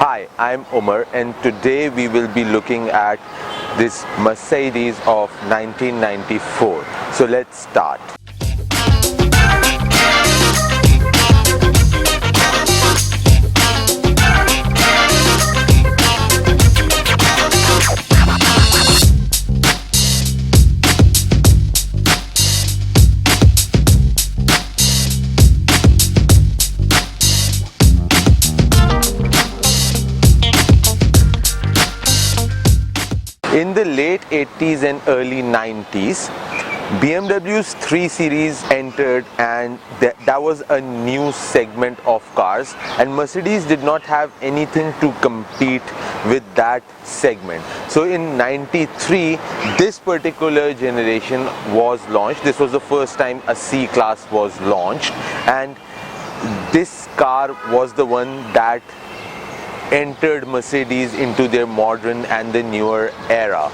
Hi, I'm Omer and today we will be looking at this Mercedes of 1994. So let's start. In the late 80s and early 90s, BMW's 3 Series entered, and that was a new segment of cars, and Mercedes did not have anything to compete with that segment. So in 93, this particular generation was launched. This was the first time a C Class was launched, and this car was the one that entered Mercedes into their modern and the newer era,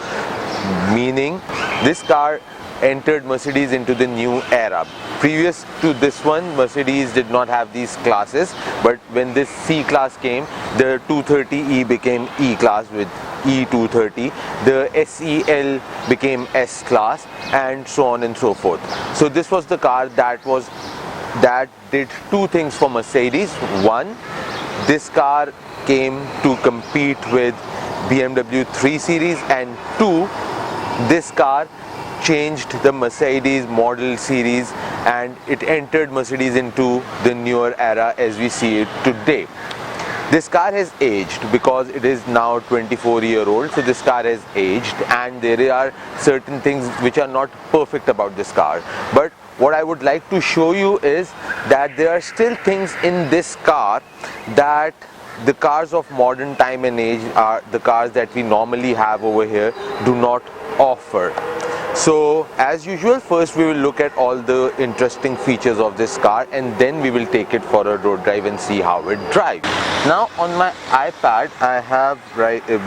meaning this car entered Mercedes into the new era. Previous to this one, Mercedes did not have these classes, but when this C Class came, the 230e became E Class with E230, the SEL became S Class, and so on and so forth. So this was the car that did two things for Mercedes. One, this car came to compete with BMW 3 Series, and two, this car changed the Mercedes model series and it entered Mercedes into the newer era as we see it today. This car has aged because it is now 24-year-old, so this car has aged and there are certain things which are not perfect about this car. But what I would like to show you is that there are still things in this car that the cars of modern time and age, are the cars that we normally have over here, do not offer. So as usual, first we will look at all the interesting features of this car and then we will take it for a road drive and see how it drives. Now on my iPad I have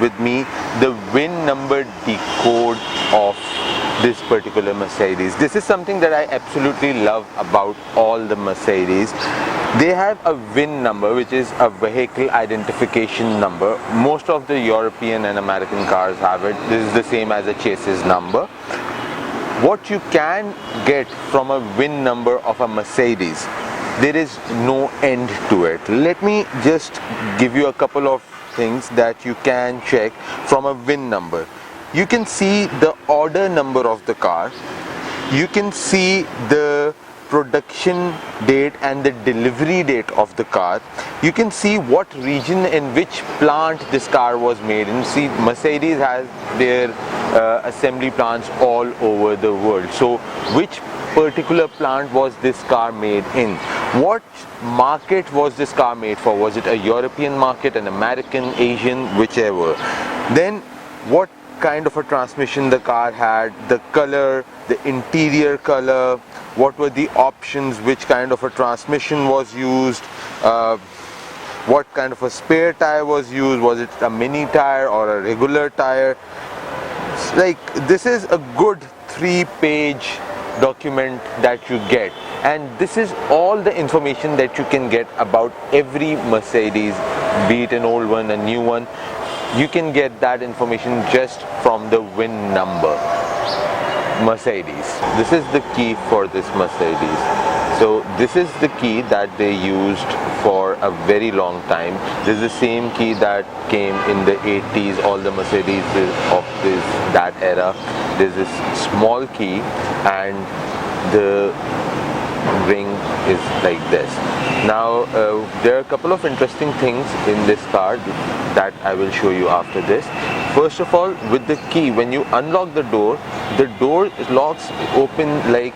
with me the VIN number decode of this particular Mercedes. This is something that I absolutely love about all the Mercedes. They have a VIN number, which is a vehicle identification number. Most of the European and American cars have it. This is the same as a chassis number. What you can get from a VIN number of a Mercedes, there is no end to it. Let me just give you a couple of things that you can check from a VIN number. You can see the order number of the car. You can see the production date and the delivery date of the car. You can see what region and which plant this car was made in. See, Mercedes has their assembly plants all over the world. So which particular plant was this car made in? What market was this car made for? Was it a European market, an American, Asian, whichever? Then what kind of a transmission the car had, the color, the interior color, what were the options, which kind of a transmission was used, what kind of a spare tire was used, was it a mini tire or a regular tire. This is a good 3-page document that you get, and this is all the information that you can get about every Mercedes, be it an old one, a new one. You can get that information just from the VIN number. Mercedes. This is the key for this Mercedes. So this is the key that they used for a very long time. This is the same key that came in the 80s, all the Mercedes of that era. There's this small key and the ring is like this. Now there are a couple of interesting things in this car that I will show you after this. First of all, with the key, when you unlock the door locks open like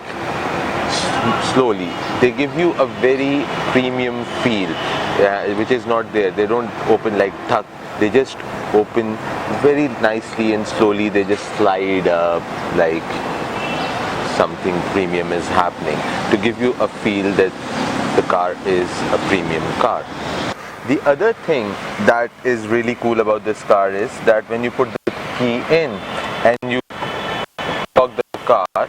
slowly. They give you a very premium feel, which is not there. They don't open like tuck. They just open very nicely and slowly. They just slide up like something premium is happening, to give you a feel that the car is a premium car. The other thing that is really cool about this car is that when you put the key in and you unlock the car,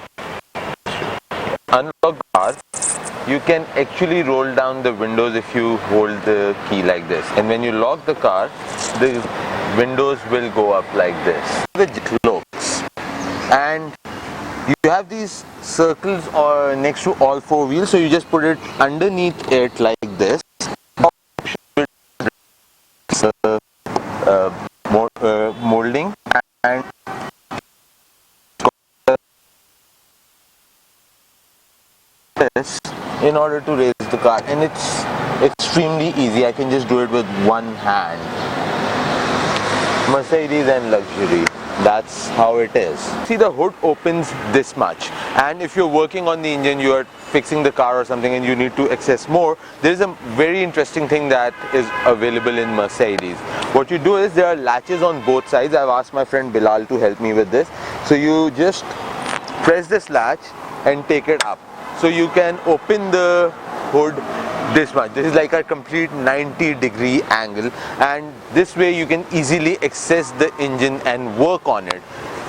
you you can actually roll down the windows if you hold the key like this, and when you lock the car, the windows will go up like this. The looks, and you have these circles next to all four wheels, so you just put it underneath it like this. Molding and this in order to raise the car, and it's extremely easy. I can just do it with one hand. Mercedes and luxury, that's how it is. See, the hood opens this much, and if you're working on the engine, you are fixing the car or something and you need to access more, there is a very interesting thing that is available in Mercedes. What you do is, there are latches on both sides. I've asked my friend Bilal to help me with this. So you just press this latch and take it up, so you can open the hood this much. This is like a complete 90-degree angle, and this way you can easily access the engine and work on it.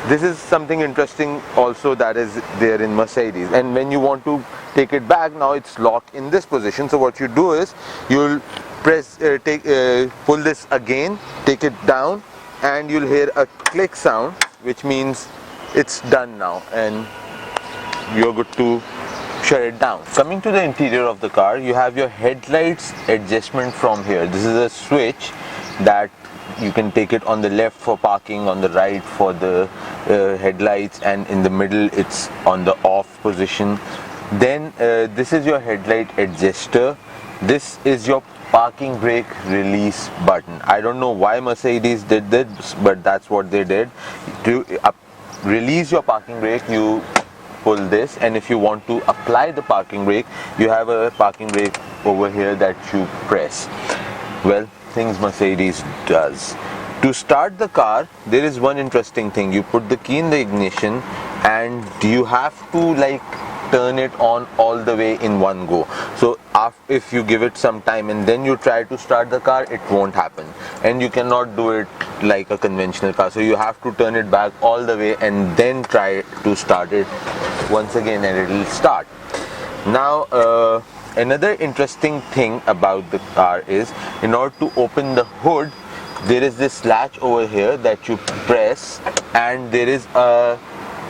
This is something interesting also that is there in Mercedes. And when you want to take it back, now it's locked in this position. So what you do is, you'll press pull this again, take it down, and you'll hear a click sound, which means it's done now and you're good to shut it down. Coming to the interior of the car, you have your headlights adjustment from here. This is a switch that you can take it on the left for parking, on the right for the headlights, and in the middle it's on the off position. Then this is your headlight adjuster. This is your parking brake release button. I don't know why Mercedes did this, but that's what they did. To release your parking brake, you pull this, and if you want to apply the parking brake, you have a parking brake over here that you press. Well, things Mercedes does. To start the car, there is one interesting thing. You put the key in the ignition, and you have to like turn it on all the way in one go. So if you give it some time and then you try to start the car, it won't happen, and you cannot do it like a conventional car. So you have to turn it back all the way and then try to start it once again, and it will start. Now another interesting thing about the car is, in order to open the hood, there is this latch over here that you press, and there is a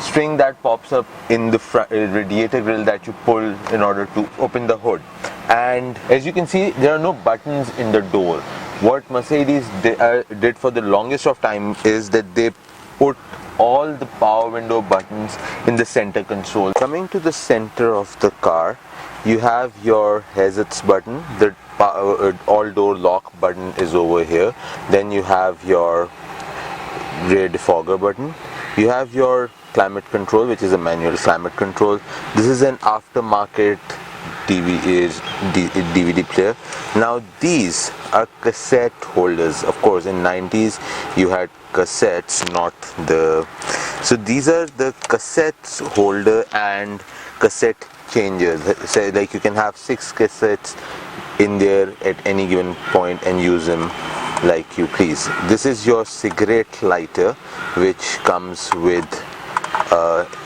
string that pops up in the radiator grill that you pull in order to open the hood. And as you can see, there are no buttons in the door. What Mercedes did for the longest of time is that they put all the power window buttons in the center console. Coming to the center of the car, you have your hazards button. The all door lock button is over here. Then you have your rear defogger button. You have your climate control, which is a manual climate control. This is an aftermarket DVD player. Now these are cassette holders. Of course, in 90s you had cassettes, not the... So these are the cassettes holder and cassette changers. So like you can have 6 cassettes in there at any given point and use them like you please. This is your cigarette lighter, which comes with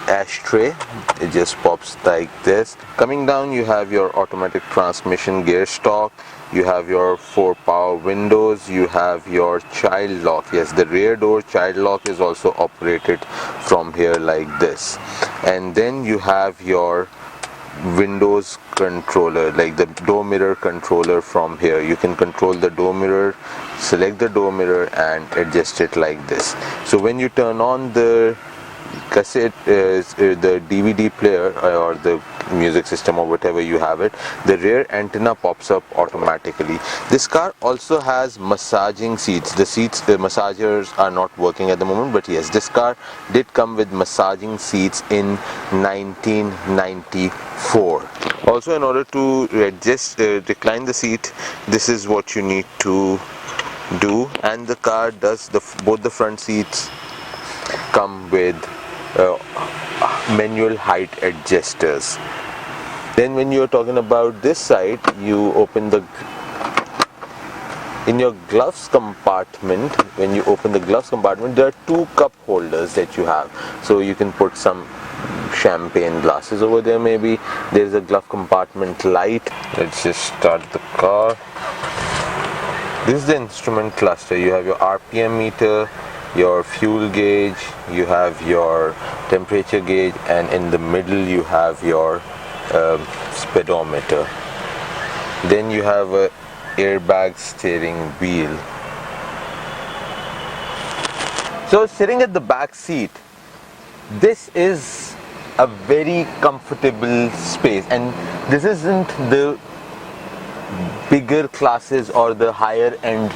ashtray. It just pops like this. Coming down, you have your automatic transmission gear stock. You have your 4 power windows. You have your child lock. Yes, the rear door child lock is also operated from here like this. And then you have your windows controller, like the door mirror controller from here. You can control the door mirror, select the door mirror and adjust it like this. So when you turn on the cassette, the DVD player or the music system or whatever you have it, the rear antenna pops up automatically. This car also has massaging seats. The massagers are not working at the moment, but yes, this car did come with massaging seats in 1994. Also, in order to recline the seat, this is what you need to do, and the car does both the front seats come with manual height adjusters. Then when you are talking about this side, you open in your gloves compartment. When you open the gloves compartment, there are 2 cup holders that you have, so you can put some champagne glasses over there. Maybe there's a glove compartment light. Let's just start the car. This is the instrument cluster. You have your RPM meter, your fuel gauge, you have your temperature gauge, and in the middle you have your speedometer. Then you have a airbag steering wheel. So sitting at the back seat, this is a very comfortable space, and this isn't the bigger classes or the higher end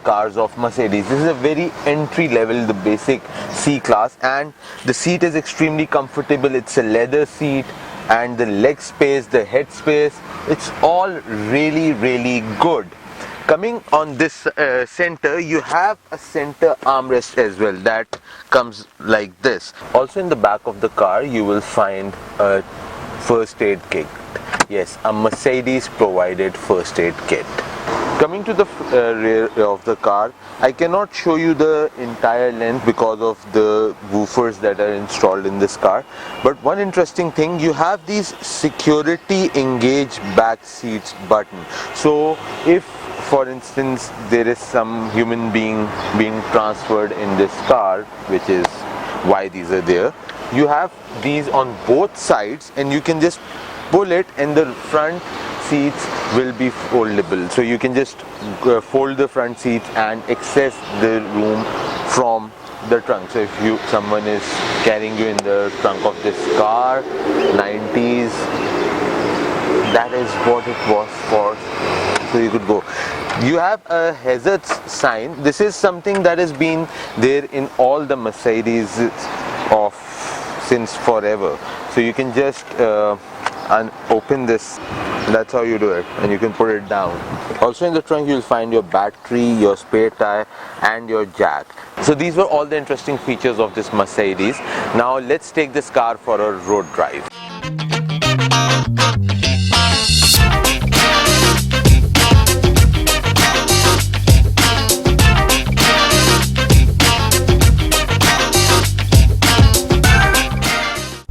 cars of Mercedes. This is a very entry level, the basic C Class, and the seat is extremely comfortable. It's a leather seat, and the leg space, the head space, it's all really good. Coming on this center, you have a center armrest as well that comes like this. Also in the back of the car you will find a first aid kit. Yes, a Mercedes provided first aid kit. Coming to the rear of the car, I cannot show you the entire length because of the woofers that are installed in this car, but one interesting thing, you have these security engage back seats button. So if, for instance, there is some human being transferred in this car, which is why these are there, you have these on both sides and you can just pull it and the front seats will be foldable. So you can just fold the front seats and access the room from the trunk. So if someone is carrying you in the trunk of this car, 90s, that is what it was for. So you could go. You have a hazards sign. This is something that has been there in all the Mercedes since forever. So you can just open this. That's how you do it, and you can put it down. Also in the trunk you'll find your battery, your spare tire, and your jack. So these were all the interesting features of this Mercedes. Now let's take this car for a road drive.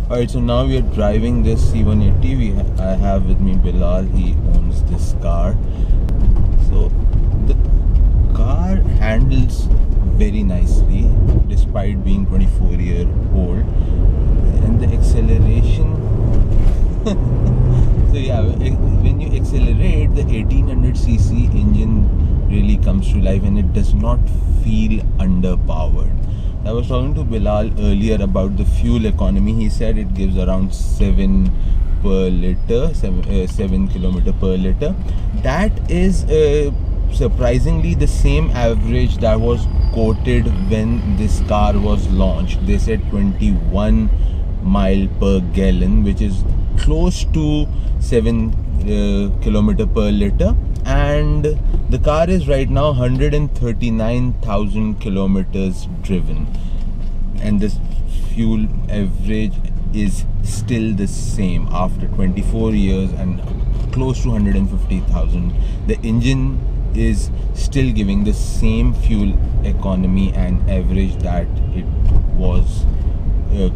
Alright, so now we are driving this C180. I have with me Bilal. He owns this car. So the car handles very nicely despite being 24-year-old, and the acceleration so yeah, when you accelerate, the 1800cc engine really comes to life and it does not feel underpowered. I was talking to Bilal earlier about the fuel economy. He said it gives around 7 kilometer per liter. That is surprisingly the same average that was quoted when this car was launched. They said 21 mile per gallon, which is close to 7 kilometer per liter. And the car is right now 139,000 kilometers driven, and the fuel average is still the same after 24 years and close to 150,000. The engine is still giving the same fuel economy and average that it was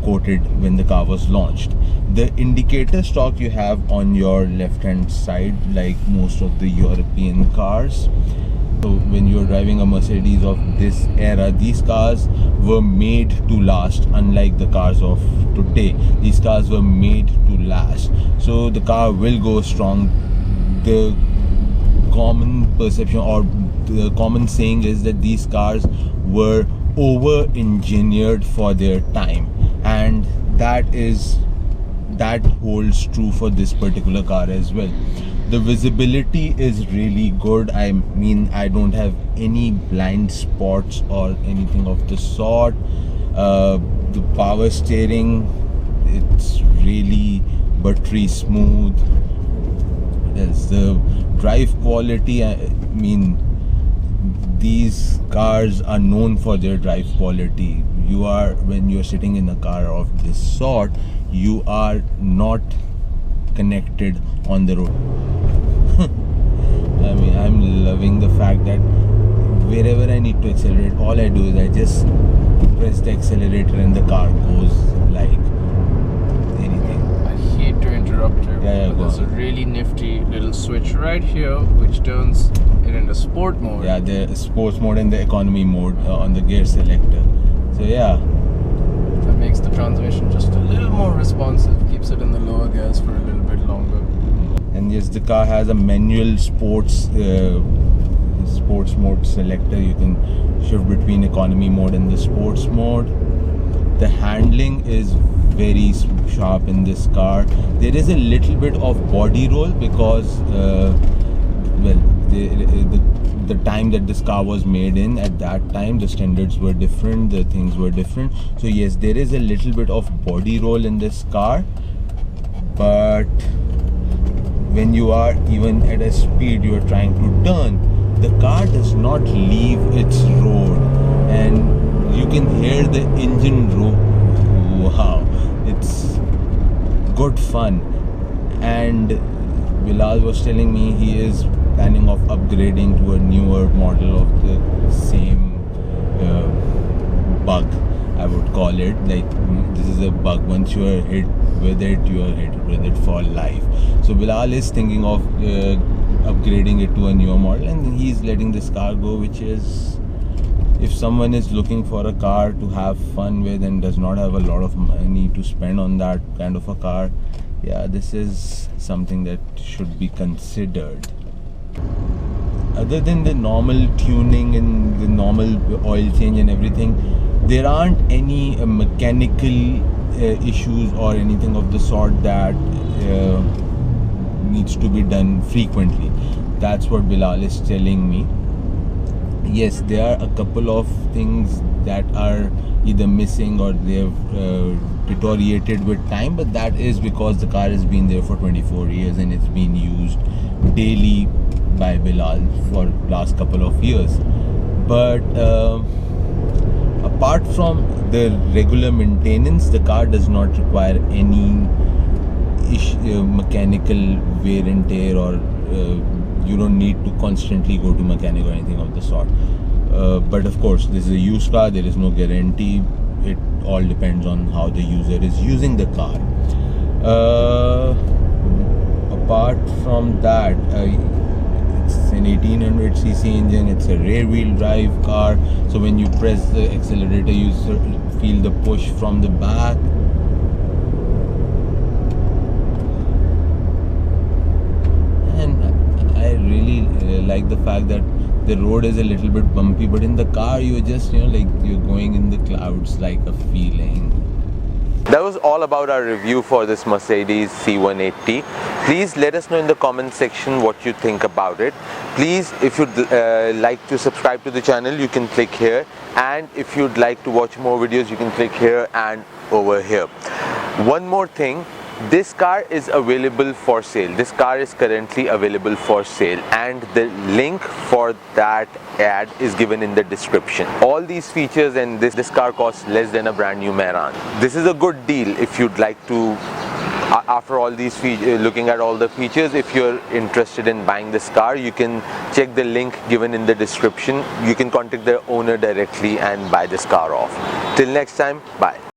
quoted when the car was launched. The indicator stalk you have on your left hand side, like most of the European cars. So when you're driving a Mercedes of this era, these cars were made to last, unlike the cars of today. These cars were made to last, so the car will go strong. The common perception or the common saying is that these cars were over-engineered for their time, and that holds true for this particular car as well. The visibility is really good. I mean, I don't have any blind spots or anything of the sort. The power steering, it's really buttery smooth. There's the drive quality. I mean, these cars are known for their drive quality. When you're sitting in a car of this sort, you are not connected on the road. I mean, I'm loving the fact that wherever I need to accelerate, all I do is I just press the accelerator and the car goes like Yeah, But there's a really nifty little switch right here which turns it into sport mode. Yeah, the sports mode and the economy mode on the gear selector. So yeah. That makes the transmission just a little more responsive, keeps it in the lower gears for a little bit longer. And yes, the car has a manual sports mode selector. You can shift between economy mode and the sports mode. The handling is very sharp in this car. There is a little bit of body roll because the time that this car was made in, at that time the standards were different, the things were different. So yes, there is a little bit of body roll in this car, but when you are even at a speed you are trying to turn, the car does not leave its road, and you can hear the engine roar. Wow, it's good fun. And Bilal was telling me he is planning of upgrading to a newer model of the same bug, I would call it. Like, this is a bug. Once you are hit with it, you are hit with it for life. So Bilal is thinking of upgrading it to a newer model, and he's letting this car go, which is, if someone is looking for a car to have fun with and does not have a lot of money to spend on that kind of a car, yeah, this is something that should be considered. Other than the normal tuning and the normal oil change and everything, there aren't any mechanical issues or anything of the sort that needs to be done frequently. That's what Bilal is telling me. Yes, there are a couple of things that are either missing or they've deteriorated with time, but that is because the car has been there for 24 years and it's been used daily by Bilal for last couple of years. But apart from the regular maintenance, the car does not require any mechanical wear and tear, or you don't need to constantly go to mechanic or anything of the sort. But of course, this is a used car, there is no guarantee. It all depends on how the user is using the car. Apart from that, it's an 1800cc engine, it's a rear wheel drive car, so when you press the accelerator you feel the push from the back. And I really like the fact that the road is a little bit bumpy, but in the car you're just, like you're going in the clouds, like a feeling. That was all about our review for this Mercedes C180. Please let us know in the comment section what you think about it. Please, if you'd like to subscribe to the channel, you can click here, and if you'd like to watch more videos, you can click here and over here. One more thing, this car is available for sale. This car is currently available for sale, and the link for that ad is given in the description. All these features, and this car costs less than a brand new Mehran. This is a good deal if you'd like to, after all these looking at all the features, if you're interested in buying this car, you can check the link given in the description. You can contact the owner directly and buy this car off. Till next time, bye.